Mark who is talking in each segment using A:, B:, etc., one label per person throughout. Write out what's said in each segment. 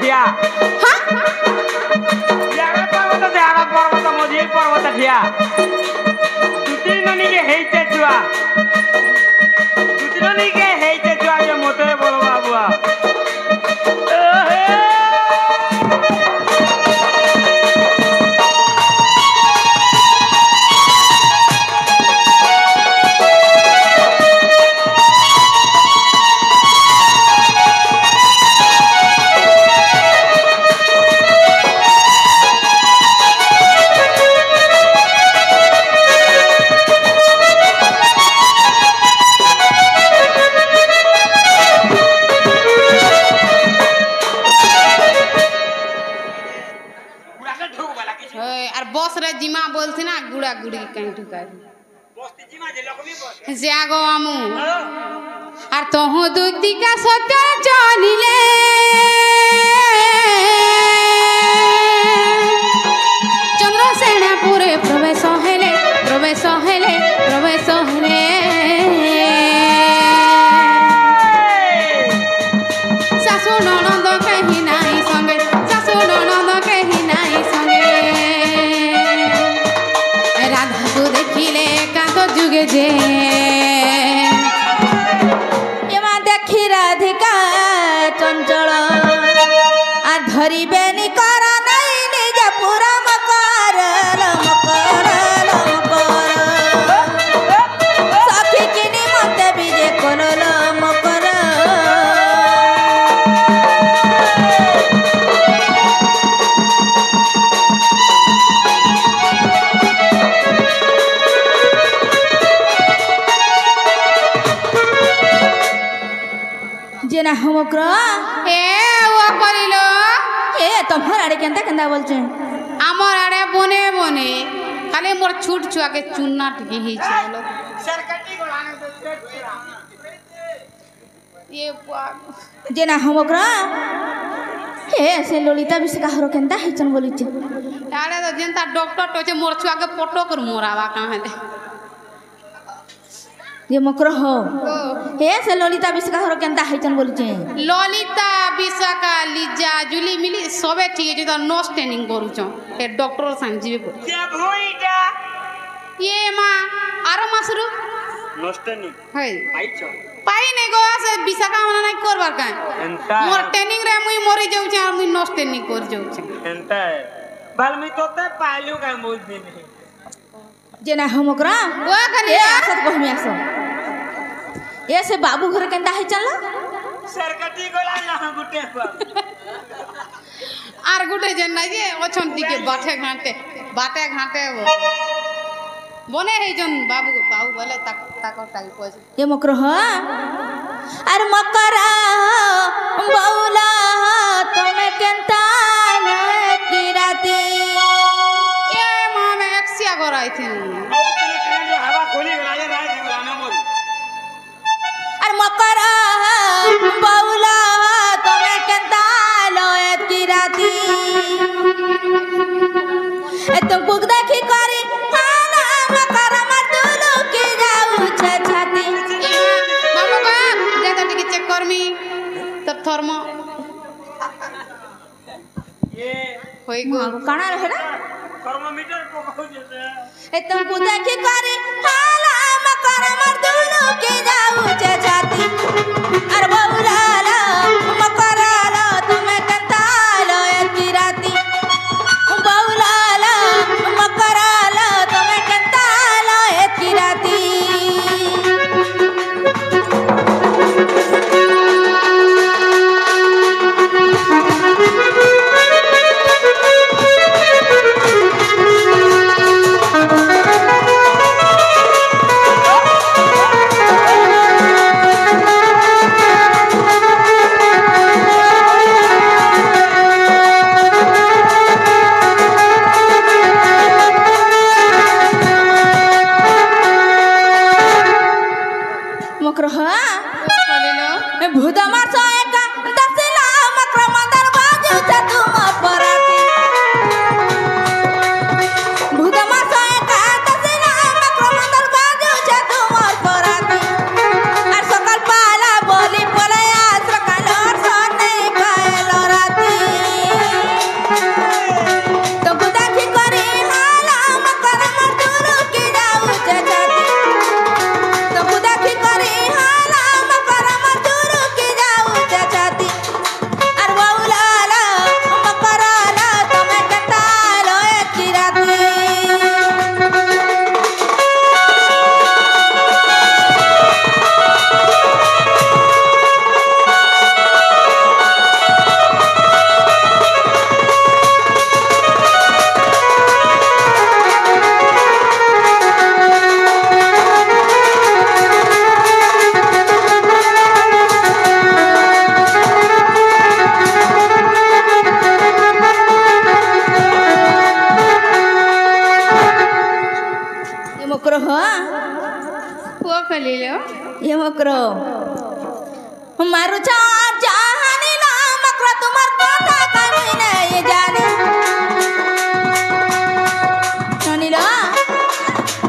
A: ঠিয়া পর্বত মঝি পর্বত ঠিয়া দুটি ননিকে হেইতে ছুয়া দুটি ননিকে হেইতে ছুয়া যে মতে বড় বাবুয়া
B: जागो आमु और तोह दुतिका सत्य चलिले चंद्रसेनापुरे प्रवेश हेले प्रवेश हेले प्रवेश हेले सासु ननद कहीं नहीं संगे सासु ननद कहीं नहीं संगे राधा को देखिले कांत जुगे जे
C: एमा देखी राधिका चंचल आ धरिबेनी कर नहीं निज पूरा मकर सखी किनी मते बिजे कोलल मकर जेना हमक्र
B: ए वो करिलो
C: ए तोहर आड़े केंता केंता बोलछे
B: आमर आड़े बने बने खाली मोर छूट छुआ के चुन्ना टिके ही छलो
A: सरकटी गोलाने तो
B: ये
C: जेना हमक्र ए से ललिता बिसका हरो केंता हिचन बोलिछे
B: आड़े तो जेंता डॉक्टर टोचे मोर छुआ के पटो कर मोरावा काहे दे
C: ये मकर हो हे से ललिता बिसका हरो केंता हिचन बोलिछे
B: ललिता बिसका लिजा जुली मिली सबे ठीक है तो नर्स ट्रेनिंग करूछो ए डॉक्टर संजीव को
A: जे भुईटा
B: ये मां आरो मासरु
A: नर्स ट्रेनिंग
B: है
A: पाइछो
B: पाई नहीं गो से बिसका मना नहीं करबार काहे
A: एंता
B: मोर ट्रेनिंग रे मुई मरि जाउ छ मुई नर्स ट्रेनिंग कर जाउ छ
A: एंता बालमी तोते पालू का मोज दिन
C: जेना हमक्र
B: वो करिया
C: असत कहमी आसो ए से बाबू घर केंता हिचन ला
A: सरकटी गोला ना गुटे पर
B: आर गुटे जन नाही जे ओछन टिके बाटे घाटे वो बने हे जन बाबू बोले ताको टाई पज
C: ये मकर हो अरे मकरा बौला तुमे केंता की राती
B: ए मां में एक्सिया गराई थी
A: हवा खोली गला ये राय देवलाना बोल
C: अरे मकरा बौला तुमे केंता की राती ए तुम बुक देखी करी हाना मकरा मर्दुलु की जाऊ छे छाती
B: बाबू का जे तो टिके चेक करमी तो थर्मो
A: ये
B: होई गो
C: काना रहेला
A: थर्मोमीटर को कहू जेते
C: ए तुम बुक देखी करी हाना मकरा मर्दुलु की जाऊ छे छाती अरे बौला मकरा तुमे केंता की राती बौला मकरा तुमे केंता की राती मकर
B: बोलिलो
C: भूत मार एका दसिला मकर मंदर बाजू छ तुम पराती भूत मार एका दसिला मकर मंदर बाजू छ तुम पराती और सकल पाला बोली पलया सकल और सोने कायल राती
B: खोली लो
C: ये मकरो मारू चाहानी ला मकरो तुम्हार कथा कमी नहीं जाने ननी लो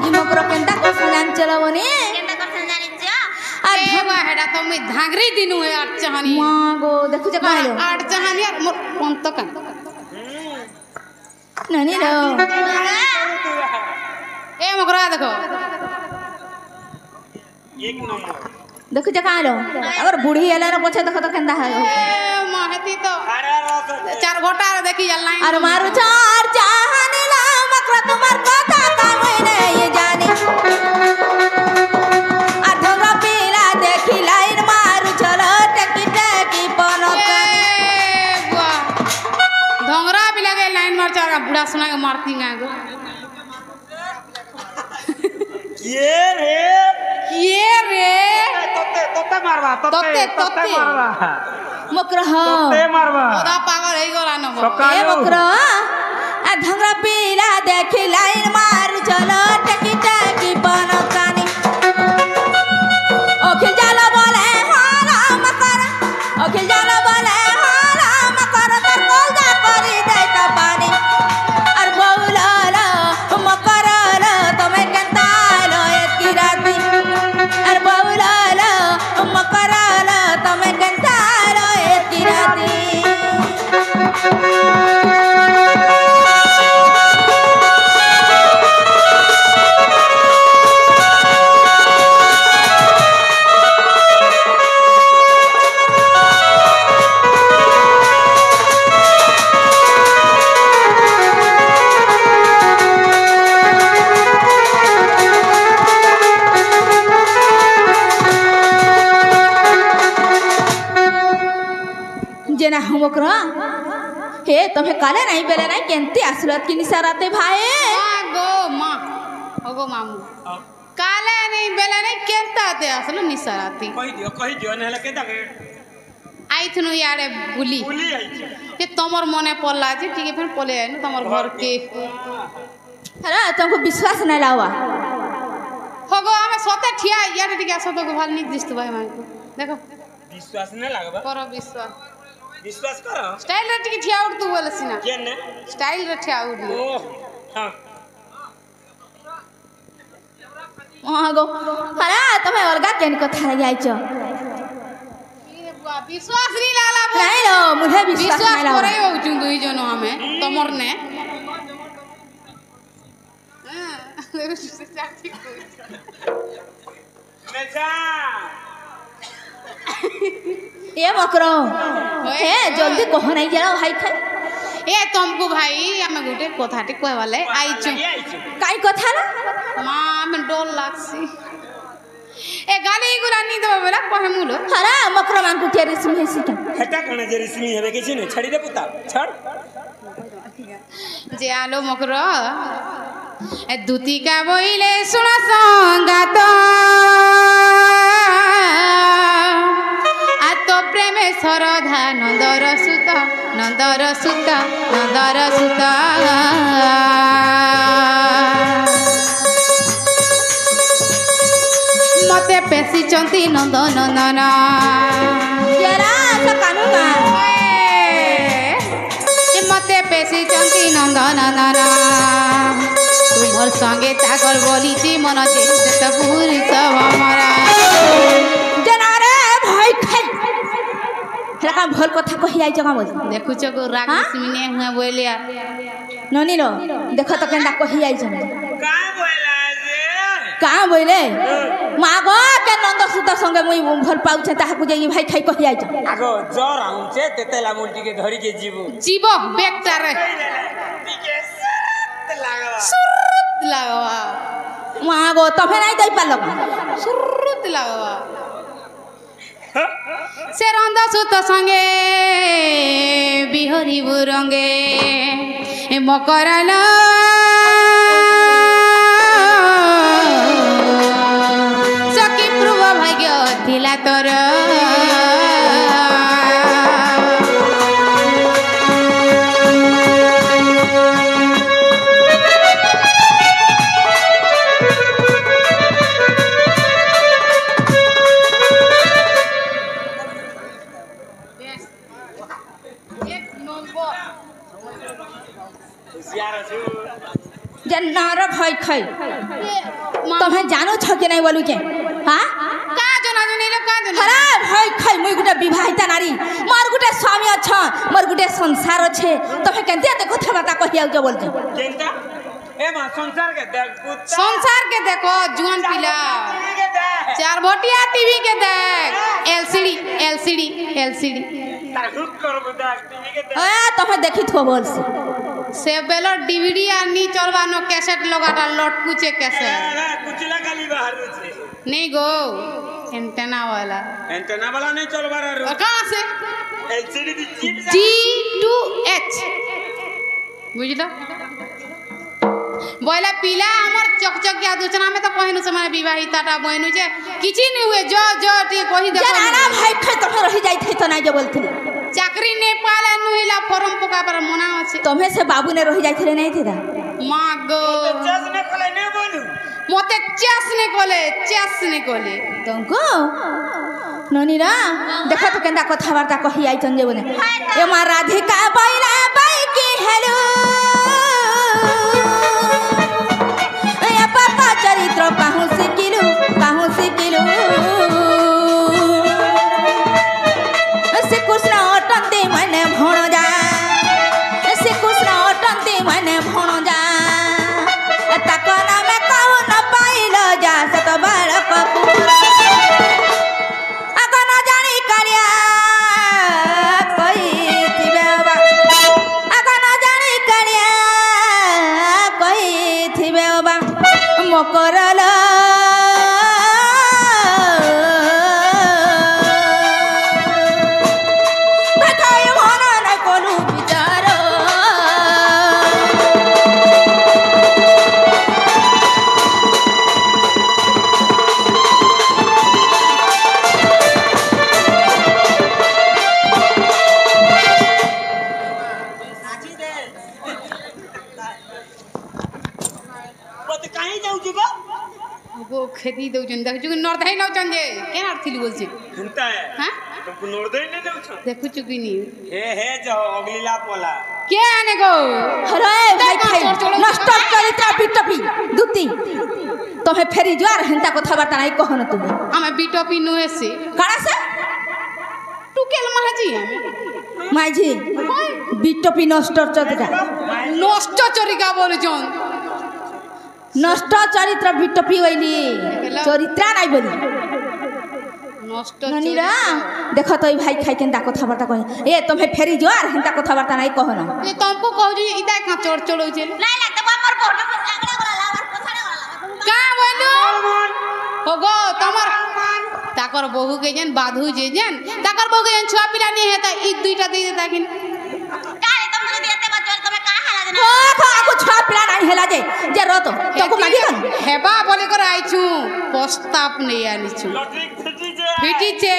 C: ये मकरो केंटा को सुनान चलावनी
B: ए बा हेडा तो मी धांगरी दिनु है आठ चाहनी
C: मां गो देखो जा कालो
B: आठ चाहनी यार मोर पंत का
C: ननी लो
B: ए मकरा देखो
A: एक नंबर
C: देखो जा कालो अगर बूढ़ी एला रे पछे देखो तो केंदा है
B: ए महती तो
A: अरे रोज
B: चार गोटा देखी जा लाइन
C: अरे मारू चाहानी ला मकरो तुम्हार कथा कमी नहीं जाने अधोरा पीला देखी लाइन मारू चलो टकी टकी पनका
B: धोंगरा भी लगे लाइन मार चार बुढ़ा सुना के मारती गाय को
A: ये रे तोते मारवा
B: तोते
A: मारवा
C: मकरो
A: तोते मारवा
B: ओदा पागल है गोरा न
C: ए मकरो आ धंगरा पीला देखी लाइन मारू चलो टकी टकी पनकानी ओखिल जाला बोले हाला मकर ओखिल जाला बोले हाला मकर तर कोल जा करी दे त पानी अर बौलाला मकरला तमे केंता लो एकी राती अर बौलाला मकरला तमे केंता लो एकी राती जेना हमकरा हे तमे काले नहीं बेले नहीं केंती आसलत की निसाराते भाई
B: गो मां ओगो मामू काले नहीं बेला नहीं केंता आते असल निसराती
A: कहि दियो नहले के दागे
B: आई थनु यारे बुली
A: भूली आई छे
B: ये तमर मने पड़ला जे ठीक है फिर पले आइनु तमर घर के
C: अरे तुमको विश्वास नहीं लावा
B: होगो हमें सोते ठिया यारे ठीक आसो तो भाल नहीं दिस्त भाई मां को देखो
A: विश्वास न लागबा
B: करो
A: विश्वास करो
B: स्टाइल रे ठीक ठिया उड़ तू बोले सिना
A: केने
B: स्टाइल रे ठिया उड़
A: ओ हां
C: वहां गो अरे तमे अलगा केन कथा रे जाई छ
B: विश्वास नहीं लाला
C: नहीं लो मुझे विश्वास
B: विश्वास
C: नहीं लावा
B: करे हो चुन दुई जनो हमें तमर ने
A: मेजा
C: ए मकरो हे जल्दी कहो नहीं जरा भाई खाई
B: ए तुमको भाई हमें गुटे कथाटी कहे वाले आई छु
C: काई कथा ना
B: मां हमें डर लागसी ए गाली गुला नी देबे बेला कहे मुलो
C: अरे मकरो मान को के रिस्म है सिका
A: हटा कने जे रिस्मी हेबे के छी ने छड़ी रे पुता छड़
B: जे आलो मकरो ए दूती का बोइले सुना संगात आ तो प्रेमे सरधा नंदर सुत मते पेसी चंती नंद नंदन
C: जरा तो कानूना
B: ए मते पेसी चंती नंद नंदन तुमर संगे ताकर बोलीची मन चिंत तो पूरी सब हमारा
C: जना रे भाई खाई हेला भल कथा कहि आई जगा बोल
B: देखु छ को राग सिमिने हुआ बोलिया
C: ननी रो देखो तो केंदा कहि आई जन
A: का बोला जे
C: का बोले मागो के नंद सुत संगे मुई भल पाउ छ ताहा को जे भाई खाई कहि आई जन
A: आगो जर आउन छे तेतेला मुंडी के धरी के जीवो
B: जीव बेकटा रे
A: टिके लागवा
B: सुरुत लागवा
C: मागो तफे नहीं दई पालो
B: सुरुत लागवा से रंद सुत संगे बिहरी बुरंगे मकरल सखी पूर्व भाग्य थिला तोर
A: होशियार छु
C: जे नार भय खै
B: माँ
C: तमे जानो छ कि नहीं बोलू के हां
B: का जना जने रे का जना
C: हरा भय खै मुई गुटे विवाहिता नारी मोर गुटे स्वामी अछ मोर गुटे संसार छे तमे केनते ते कथा बाता कहिया जो बोलते
A: केनता ए मां संसार के देख कुत्ता
B: संसार के देखो जुआन पिला
A: के देख
B: चार भोटिया टीवी के देख एलसीडी
A: तार हुक कर बुदा टीवी के देख
C: ए तमे देखि थो बोल
B: से बेलो डीवीडी आ नी चलवानो कैसेट लगाटा लटकुचे कैसेट
A: कुचला गाली बाहर छे
B: नहीं गो एंटेना वाला
A: नहीं चल बार
B: और कहाँ से
A: एलसीडी दी चिप
B: G2H बुझलो बोला पिला हमर चकचकिया दूसरा में तो कहनु से माने विवाहिताटा बहनु जे किछि नहीं हुए जो टी कहि दे
C: जनाना भाई खै तमे रहि जाई थे तो नहीं जो बोलथि
B: चाकरी ने पाले नुहिला फॉर्म पका पर मना अछि
C: तमे से बाबू ने रहि जाई थे नहीं थे
B: मां गो
A: चेस ने खोले नहीं बोलू
B: मोते चेस ने कोले
C: तुमको ननीरा देखो तो केंदा कथा वार्ता कहि आई तन जे बोले ए मां राधिका बैला बाई की हेलो ए पापा चरित्र काहू सिकिलु से कृष्ण अटंते मने भण जा से कृष्ण अटंते मने भण जा तक नाम कहू न पाइल जा सत बालक आग न जानी करिया कहिथिबे बा आग न जानी करिया कहिथिबे बा मकरल बताय मन न कोलू विचार
A: पत काहे जाऊ जुबा
B: वो खेती दउजन देख जो नरधाई नउचन जे केना थिली बोल छी
A: हंता है
B: हां
A: तुमको नोरदे नहीं देउ छ
B: देखु चुकी नी
A: हे जो अगलीला पोला
B: के आने गो
C: अरे भाई भाई नष्ट चरित्र पिटपी दुती तमे फेरी जुआर हंता कथा बार्ता नहीं कहन तुम
B: हमें बीटोपी नुहे से
C: काड़ा से
B: टुकेल महाजी हमें
C: माइजी बिटपी नष्ट चरित्र
B: नष्ट चरिका बोले जोन
C: नष्ट चरित्र बिटपी होइली चरित्र नहीं बोली
B: नष्ट
C: ननीरा देखो तो भाई खाई केंदा कथा बार्ता कहि ए तमे फेरी जुआर हंता कथा बार्ता नहीं कहन
B: ये तुमको कहू जी इता का चोर चलो छे
C: नहीं लगता हमर फोटो पर लागला वाला हमर पछाड़े वाला
B: का बोलू होगो तमर ताकर बहू के जन बाधू जे जन ताकर बहू के जन छुआ पिला नहीं है त ई दुईटा दे देता किन
C: काहे तुम जदी एते बचल तमे का हाला जना को आगु छुआ पिला नहीं हेला जे रोतो तको मागी कन
B: हेबा बोले कर आई छु प्रस्ताव नहीं आनी छु
A: लॉटरी
B: फिटी छे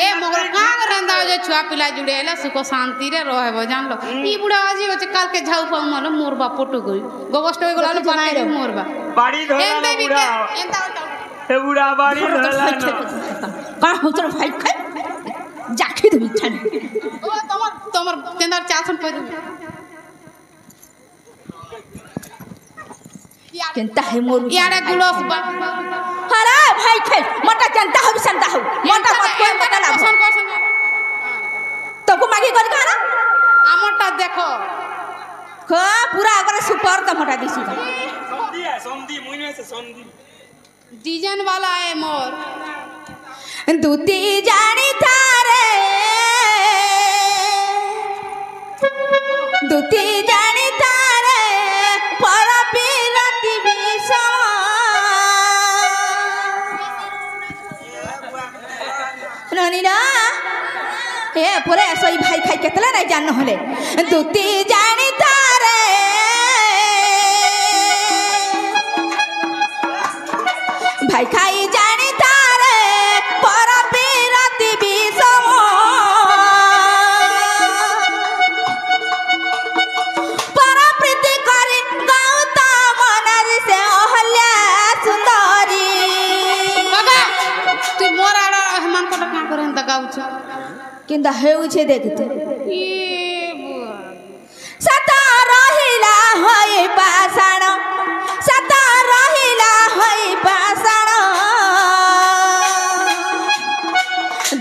B: ए मगर का रंदा जे छुआ पिला जुड़ेला सुख शांति रे रहबो जान लो ई बुढ़ा आजी होचे काल के झाउ पाऊ मालो मोरबा फोटो गई गोगस्ट हो गेला बाटे मोरबा
A: बाड़ी धोला ना बुढ़ा हे बुढ़ा बाड़ी धोला ना
C: का होतर भाई खाई जाखी दे छन
B: ओ तमर तेंदर चासन पे
C: केनता है मोर
B: यारे गुलोस बा
C: अरे भाई खाई मटा जनता हो संता हो मटा मत को मटा ला तको मागी कर खाना
B: আমরটা দেখো
C: ख पूरा अगर सुपर का मटा दिसी
A: समधी है समधी मुइने से समधी
B: डिजाइन वाला है मोर
C: दूती जानी तारे दूती जानी तारे पर बिरती विषमा ननीना ए पूरे सही भाई खाई केतला नहीं जान होले दूती जानी तारे भाई खाई जानी तारे पर बिरती विषमा पर प्रीति करी गौता मनर से अहल्या सुंदरी
B: बाबा तू मोर आड़ा रहमान को का करे त गाउ छ
C: किंदा हेउ छे देखते
B: ए बुआ
C: सत रहिला होई पाषाण सत रहिला होई पाषाण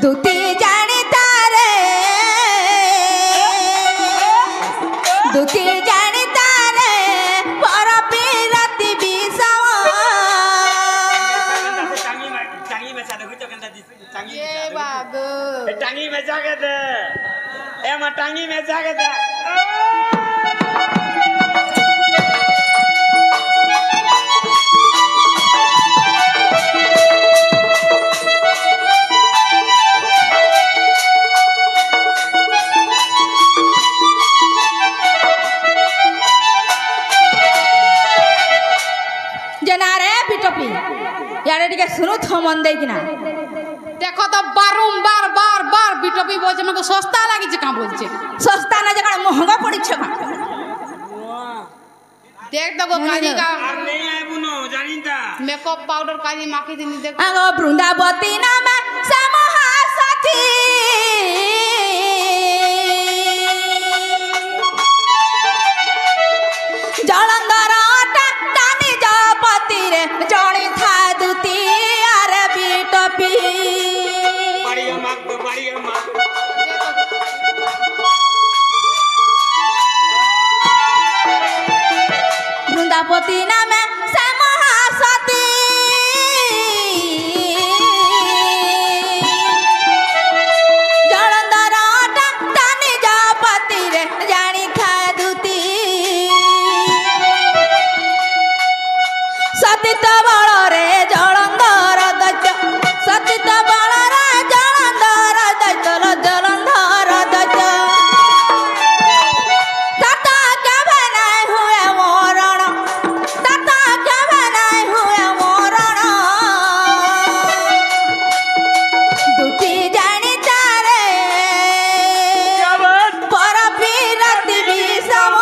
C: दुती जानी तारे दुती जानी तारे पर पीरती विषम
A: टांगी में सा देखो केंदा टांगी
B: ये बाबू
A: टांगी में जाके दे ए मा टांगी में जाके दे
C: जना रे पिटपी यारे टिके सुनु थो मन देकिना
B: देखो तो बारंबार बार बार बिटपी बोलছে আমাকে সস্তা লাগিছে কা বলছে
C: सस्ता ना जगह महंगा पड़ी छे का
B: देख देखो काली का
A: আর নেই আই বুনো জানিনতা
B: मेकअप पाउडर काली माखी दिनी देख
C: आगो बृंदावती नाम समहा साथी जलंधर टानी जापति रे जणी था दुती आरे बिटपी
A: बढ़िया माँ
C: बृंदावती नाम समहा साथी जलंधर टानी जापति रे जानी था दुती सतीत बल रे जलंधर दैत्य सतीत बल रे जलंधर दैत्य जलंधर दैत्य ताता केबे नाय हुए मरण ताता केबे नाय हुए मरण दुती जानी तारे पर पीरती विषम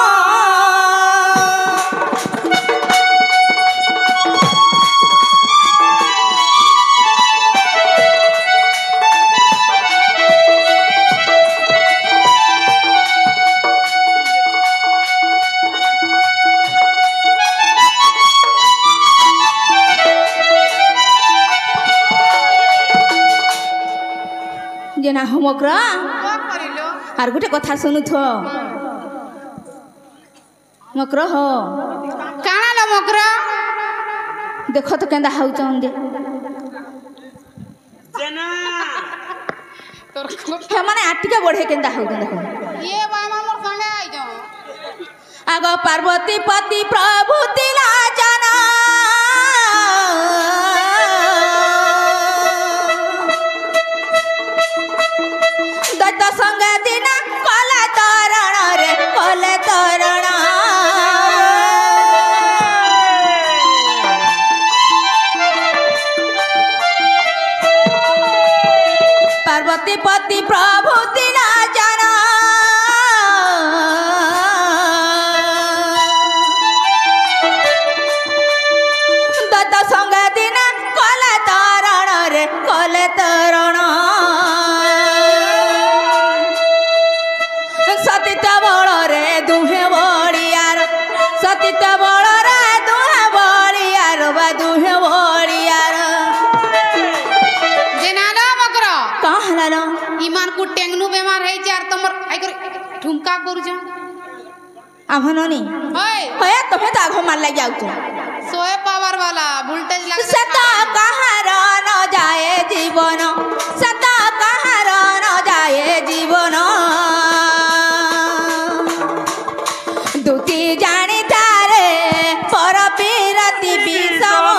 C: जेना हमकरा
B: का करिलो
C: आर गोटे कथा सुनु थो मकरा हो
B: काना लो मकरा
C: देखो तो केंदा हाउ चंदे
A: जना
B: तोर
C: हे माने आटिका बढ़े केंदा हाउ देखो
B: ये बामा मोर संगे आई जाओ
C: आगो पार्वती पति प्रभु तिला जना दत्त संग दिन कला तरण रे कले तरण पार्वती पति प्रभु तिला जना दत्त संग दिन कले तरण रे कले तरण सतीत बल रे दुहे बलियार सतीत बल रे दुहे बलियार बा दुहे बलियार
B: जेना लो मकरा
C: कहला लो
B: ईमान को टेंगनु बेमार है यार तमर आई कर ठुमका करू जा
C: आभननी
B: ओए
C: होया तमे तो आघो मार लग जाऊ तो
B: सोए पावर वाला वोल्टेज लगा
C: सता कहार न जाए जीवन सता कहार न जाए जीवन दुती जानी तारे पर पीरती विषम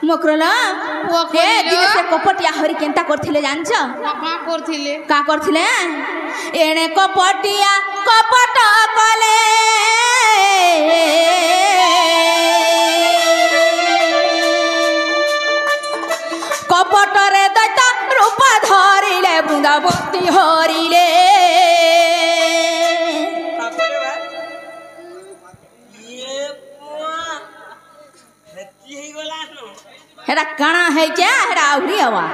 C: मकरला
B: वो
C: ए
B: करिलो
C: दिन से कपटिया हरि केंता करथिले जानछ
B: का करथिले
C: का करथिले एणे कपटिया कपट कले कपट रे दैत्य रूप धरिले বৃন্দাবতী হরিলে
A: তারপরে ভাই ইয়ে পুয়া হেতি হই গলা নো
C: হেটা কাଣା হয়েছে হেটা আউরি হওয়া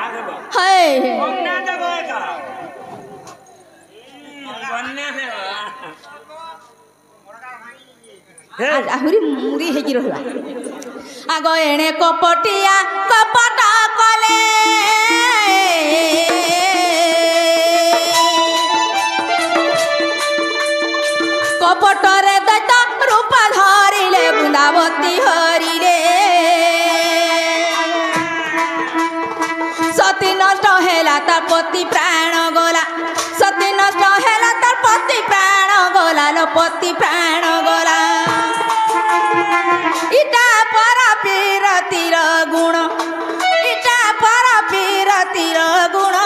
A: আগে বল
C: হ্যাঁ
A: বন্যা দেব একা বন্যা দেব
C: আহুরি মুড়ি হেকি রহিবা আগ এনে কপটিয়া কপট কলে কপটরে দৈত রূপ ধরিলে বৃন্দাবতী হরিলে সতী নষ্ট হেলা তার পতি প্রাণ গলা সতী নষ্ট হেলা তার পতি প্রাণ গলা লো পতি প্রাণ গলা ইটা পরা পীরতির গুণ ইটা পরা পীরতির গুণ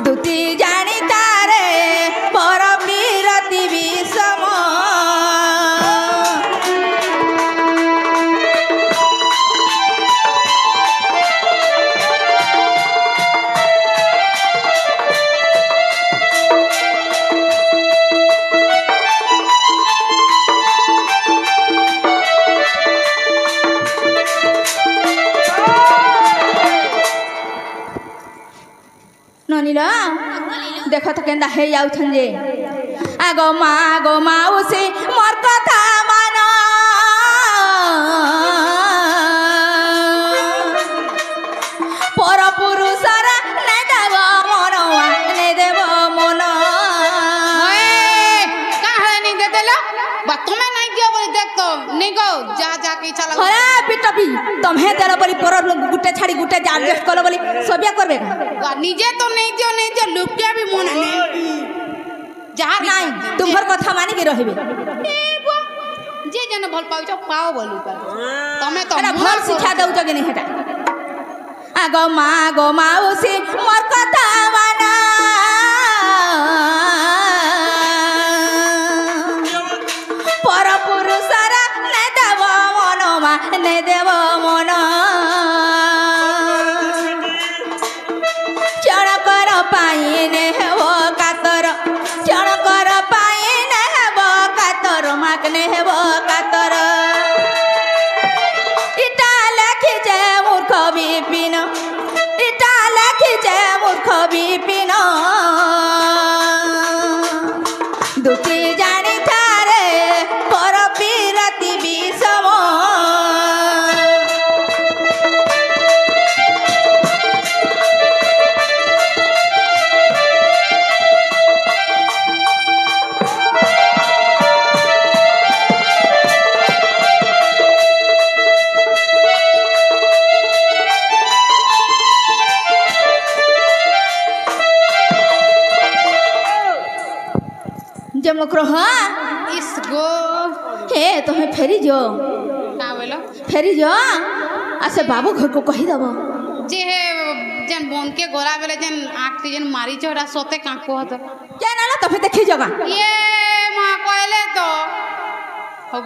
C: দুতি জানি তারে পর পীরতি বিষম ননিল দেখ তো কেন্দা হয়ে যাচ্ছেন যে আগ মাউসী মোর কথা মান পর পুরুষর নে দেব মন নে দেব মন
B: কাহলে নি দে দেলো বা তুমি নাই দিও বলি দেখ তো নি গো যা যা কি চালা
C: হরে পিটপি তুমি দেল বলি পর গুটে ছাড়ি গুটে অ্যাডজাস্ট কল বলি সবিয়া করবে
B: নিজে তো নেই দিও লুকিয়া भी মনে নেই যাহা
C: নাই তোমার কথা মানি কি রহিবে
B: যে যেন ভাল পাউছ পাও বলি তুমি তো
C: এটা ভাল শিক্ষা দেউছ কি নি হেটা আগ মাউসী মোর কথা মানা পর পুরুষর নে দেব মন নে দেব মন চড়কর পাই নে হেব কাতর চড়কর পাই নে হেব কাতর মাক নে হেব কাতর ইটা লেখিছে মূর্খ বিপিন ইটা লেখিছে মূর্খ বিপিন দুটি জানি থারে পর পীরতি বিষম যে মুক্র হ্যাঁ
B: इसको
C: हे तुम्हें फेरी जो
B: का बोलो
C: फेरी जो आसे बाबू घर को कही दब
B: जे हे जन बोन के गोरा बेले जन आठ जन मारी छोड़ा सोते काको हतो
C: क्या नाला तुम्हें देखी जगह
B: ये मां कहले तो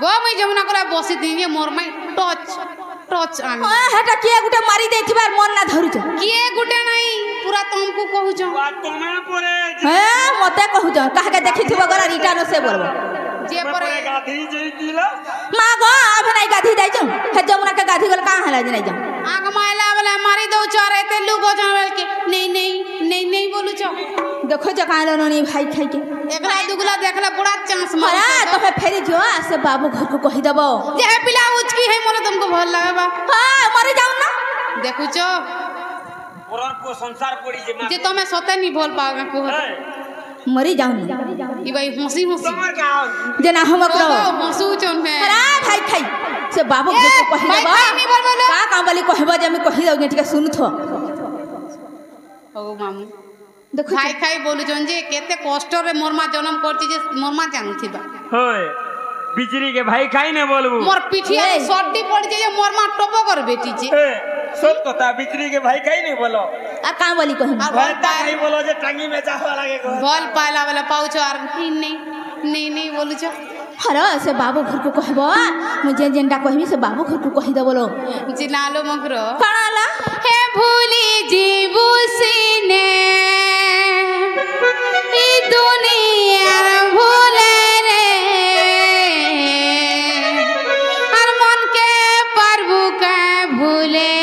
B: गो मैं जमुना कोला बसी दिन ये मोर में टच आन
C: हेटा किए गुटे मारी देथिबार मन ना धरुछ
B: किए गुटे नहीं पूरा तुमको कहूछ
A: तुम्हें परे
C: हे मते कहूछ काहे देखिथिबो गला रिटर्न से बोलबो
B: जे परे
A: गाधी जई दिला
C: मां गो अब नहीं गाधी जाई छु हे जमुना के गाधी गल कहां हला नहीं जाऊ
B: आग मायला वाला मारी दो चरे ते लुगो जानल के नहीं बोलू छ
C: देखो जकालो ननी भाई खाई के
B: एकला दुगला देखला बड़ा चांस मार
C: अरे तुम्हें फेरी जो से बाबू घर को कही दबो
B: जे हे पिला उचकी है मोरे तुमको भल लागबा
C: हां मरे जाऊ ना
B: देखु छ
A: पुरान को संसार पड़ी
B: जे तमे सते नहीं भल पागा को
C: मरी जाऊ ना
B: ई भाई हंसी
A: तुम्हार का
C: जना हम करो
B: हंसू चोन में
C: अरे भाई खाई से बाबू घर को कही
B: भाई
C: दबो
B: खाई नहीं बोलबो
C: का काम वाली कहबो जे मैं कही दउ ठीक सुन थो
B: ओ मामू
C: देखो
B: खाई खाई बोलू जन जे केते कष्ट रे मोर मा जन्म करती जे मोर मा जानथिबा
A: होय बिजली के भाई खाई ने बोलबू
B: मोर पिठिया सड्डी पड़ जे मोर मा टपो कर बेटी जे
A: सब कथा बिजली के भाई खाई नहीं बोलो
C: आ का वाली कही
A: भाई खाई बोलो जे टांगी में चाहवा लागे को
B: भल पाला वाला पाउछ आर नहीं बोलू छ
C: हर से बाबू घर को कहब मुझे जेनटा कहबी से बाबू घर को कहि दे बोलो
B: जिनालो मकरो
C: काला
B: हे भूली जीवू सीने ई दुनिया भूले रे हर मन के प्रभु के भूले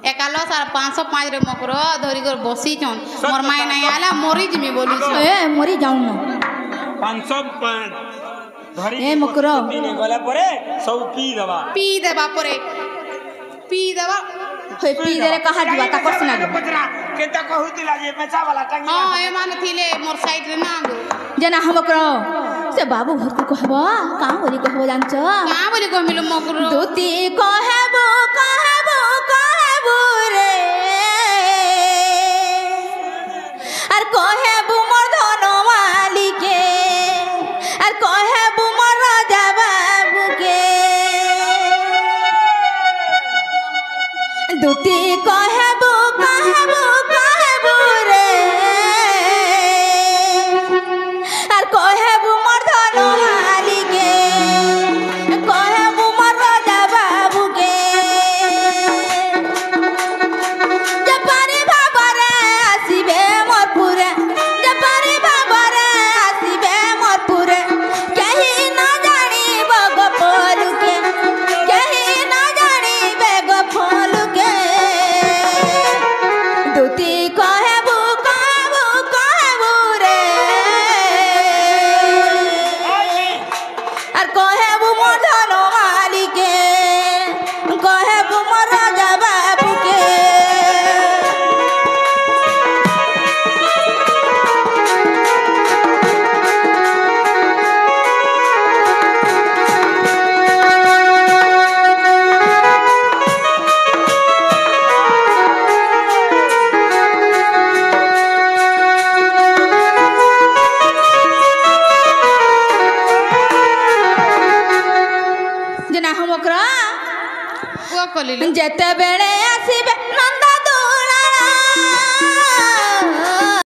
B: एकालो सार 505 रे मकरो धरी कर बसी छन मोर माय नहीं आला मरी जिमी बोलू
C: ए मरी जाऊ न
A: 505 धरी
C: ए मकरो
A: पीने गला परे सब पी देबा
B: परे पी देबा
C: हे पी देरे कहा जुआ ता कसना
A: पचरा केता कहूतिला जे पेचा वाला टांगी
B: हां ए मान थिले मोर साइड रे ना गो
C: जना हम मकरो से बाबू घर को कहब का बोली कहब जानछ
B: का बोली कहमिलो मकरो
C: दूती कहबो रे আর কহেবু মোর ধনমালিকে আর কহেবু মোর রাজা বাবুকে দুটি কহেবু রে আর কহেবু মোর ধনমালিকে কহেবু মোর রাজা বাবুকে जेते बेले आसीबे